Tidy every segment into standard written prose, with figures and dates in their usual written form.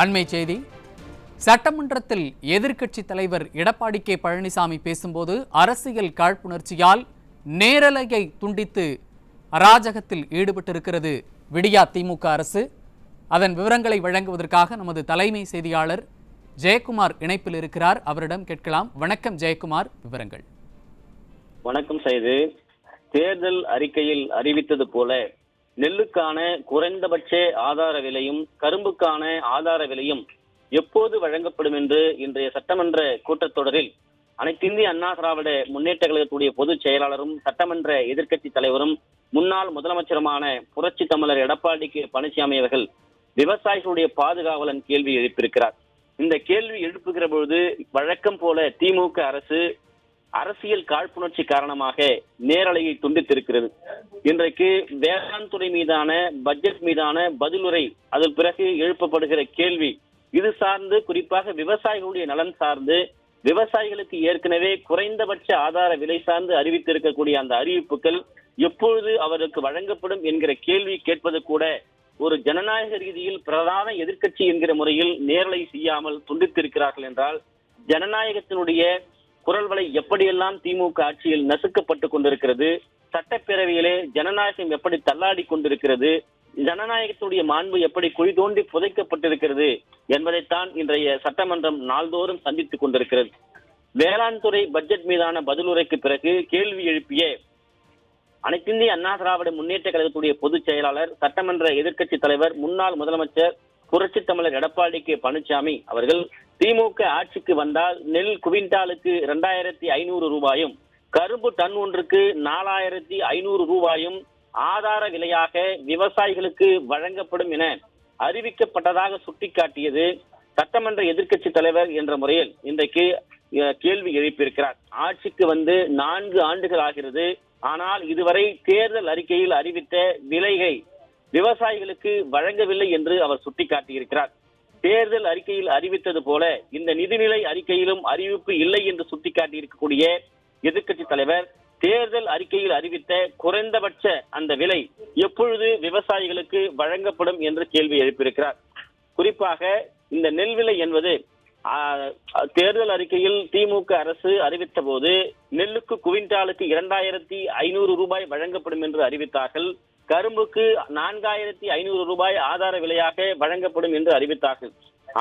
அண்மை செய்தி. சட்டமன்றத்தில் எதிர்க்கட்சி தலைவர் எடப்பாடி கே பழனிசாமி பேசும்போது அரசியல் காழ்ப்புணர்ச்சியால் நேரலையை துண்டித்து அராஜகத்தில் ஈடுபட்டிருக்கிறது விடியா திமுக அரசு. அதன் விவரங்களை வழங்குவதற்காக நமது தலைமை செய்தியாளர் ஜெயக்குமார் இணைப்பில் இருக்கிறார். அவரிடம் கேட்கலாம். வணக்கம் ஜெயக்குமார், விவரங்கள். வணக்கம் சைது. தேர்தல் அறிக்கையில் அறிவித்தது போல நெல்லுக்கான குறைந்தபட்ச ஆதார விலையும் கரும்புக்கான ஆதார விலையும் எப்போது வழங்கப்படும் என்று இன்றைய சட்டமன்ற கூட்டத்தொடரில் அனைத்திந்திய அண்ணா திராவிட முன்னேற்ற கழகத்துடைய பொதுச் செயலாளரும் சட்டமன்ற எதிர்க்கட்சி தலைவரும் முன்னாள் முதலமைச்சருமான புரட்சி தமிழர் எடப்பாடி கே பழனிசாமி அவர்கள் விவசாயிகளுடைய பாதுகாவலன் கேள்வி எழுப்பியிருக்கிறார். இந்த கேள்வி எழுப்புகிற பொழுது வழக்கம் போல திமுக அரசு அரசியல் காழ்ப்புணர்ச்சி காரணமாக நேரலையை துண்டித்திருக்கிறது. இன்றைக்கு வேளாண் துறை மீதான பட்ஜெட் மீதான பதிலுரை, அதன் பிறகு எழுப்பப்படுகிற கேள்வி இது சார்ந்து, குறிப்பாக விவசாயிகளுடைய நலன் சார்ந்து, விவசாயிகளுக்கு ஏற்கனவே குறைந்தபட்ச ஆதார விலை சார்ந்து அறிவித்திருக்கக்கூடிய அந்த அறிவிப்புகள் எப்பொழுது அவருக்கு வழங்கப்படும் என்கிற கேள்வி கேட்பது கூட ஒரு ஜனநாயக ரீதியில் பிரதான எதிர்க்கட்சி என்கிற முறையில் நேரலை செய்யாமல் துண்டித்திருக்கிறார்கள் என்றால், ஜனநாயகத்தினுடைய குரல்களை எப்படியெல்லாம் திமுக ஆட்சியில் நசுக்கப்பட்டுக் கொண்டிருக்கிறது, சட்டப்பேரவையிலே ஜனநாயகம் எப்படி தள்ளாடி கொண்டிருக்கிறது, ஜனநாயகத்தினுடைய மாண்பு எப்படி குழி தோண்டி புதைக்கப்பட்டிருக்கிறது என்பதைத்தான் இன்றைய சட்டமன்றம் நாள்தோறும் சந்தித்துக் கொண்டிருக்கிறது. வேளாண் துறை பட்ஜெட் மீதான பதிலுரைக்கு பிறகு கேள்வி எழுப்பிய அனைத்திந்திய அண்ணா திராவிட முன்னேற்ற கழகத்துடைய பொதுச் செயலாளர், சட்டமன்ற எதிர்க்கட்சி தலைவர், முன்னாள் முதலமைச்சர் புரட்சி தமிழர் எடப்பாடி கே பழனிசாமி அவர்கள் திமுக ஆட்சிக்கு வந்தால் நெல் குவிண்டாலுக்கு 2500 ரூபாயும் கரும்பு டன் ஒன்றுக்கு 4500 ரூபாயும் ஆதார விலையாக விவசாயிகளுக்கு வழங்கப்படும் என அறிவிக்கப்பட்டதாக சுட்டிக்காட்டியது சட்டமன்ற எதிர்க்கட்சி தலைவர் என்ற முறையில் இன்றைக்கு கேள்வி எழுப்பியிருக்கிறார். ஆட்சிக்கு வந்து 4 ஆண்டுகள் ஆகிறது. ஆனால் இதுவரை தேர்தல் அறிக்கையில் அறிவித்த விலையை விவசாயிகளுக்கு வழங்கவில்லை என்று அவர் சுட்டிக்காட்டியிருக்கிறார். தேர்தல் அறிக்கையில் அறிவித்தது போல இந்த நிதிநிலை அறிக்கையிலும் அறிவிப்பு இல்லை என்று சுட்டிக்காட்டியிருக்கக்கூடிய எதிர்க்கட்சி தலைவர் தேர்தல் அறிக்கையில் அறிவித்த குறைந்தபட்ச அந்த விலை எப்பொழுது விவசாயிகளுக்கு வழங்கப்படும் என்று கேள்வி எழுப்பியிருக்கிறார். குறிப்பாக இந்த நெல் விலை என்பது தேர்தல் அறிக்கையில் திமுக அரசு அறிவித்த போது நெல்லுக்கு குவிண்டாலுக்கு 2500 ரூபாய் வழங்கப்படும் என்று அறிவித்தார்கள். கரும்புக்கு 4500 ரூபாய் ஆதார விலையாக வழங்கப்படும் என்று அறிவித்தார்கள்.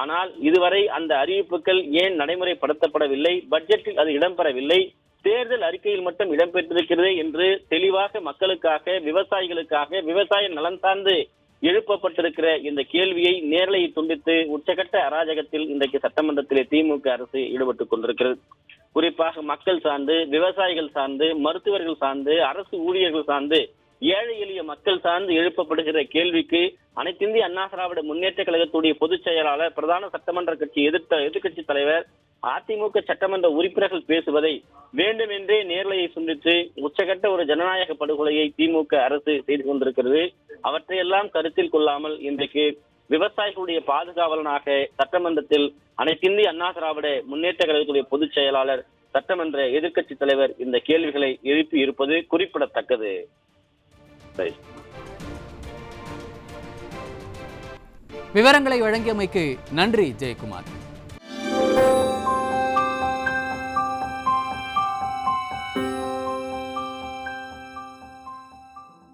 ஆனால் இதுவரை அந்த அறிவிப்புகள் ஏன் நடைமுறைப்படுத்தப்படவில்லை, பட்ஜெட்டில் அது இடம்பெறவில்லை, தேர்தல் அறிக்கையில் மட்டும் இடம்பெற்றிருக்கிறது என்று தெளிவாக மக்களுக்காக, விவசாயிகளுக்காக, விவசாய நலன் சார்ந்து எழுப்பப்பட்டிருக்கிற இந்த கேள்வியை நேரலையை துண்டித்து உச்சகட்ட அராஜகத்தில் இன்றைக்கு சட்டமன்றத்திலே திமுக அரசு ஈடுபட்டுக் கொண்டிருக்கிறது. குறிப்பாக மக்கள் சார்ந்து, விவசாயிகள் சார்ந்து, மருத்துவர்கள் சார்ந்து, அரசு ஊழியர்கள் சார்ந்து, ஏழை எளிய மக்கள் சார்ந்து எழுப்பப்படுகிற கேள்விக்கு அனைத்திந்திய அண்ணா திராவிட முன்னேற்ற கழகத்துடைய பொதுச் செயலாளர், பிரதான சட்டமன்ற கட்சி எதிர்க்கட்சி தலைவர், அதிமுக சட்டமன்ற உறுப்பினர்கள் பேசுவதை வேண்டுமென்றே நேரலையை துண்டித்து உச்சகட்ட ஒரு ஜனநாயக படுகொலையை திமுக அரசு செய்து கொண்டிருக்கிறது. அவற்றையெல்லாம் கருத்தில் கொள்ளாமல் இன்றைக்கு விவசாயிகளுடைய பாதுகாவலனாக சட்டமன்றத்தில் அனைத்திந்திய அண்ணா திராவிட முன்னேற்ற கழகத்துடைய பொதுச் செயலாளர், சட்டமன்ற எதிர்க்கட்சி தலைவர் இந்த கேள்விகளை எழுப்பி இருப்பது குறிப்பிடத்தக்கது. விவரங்களை வழங்கியமைக்கு நன்றி ஜெயக்குமார்.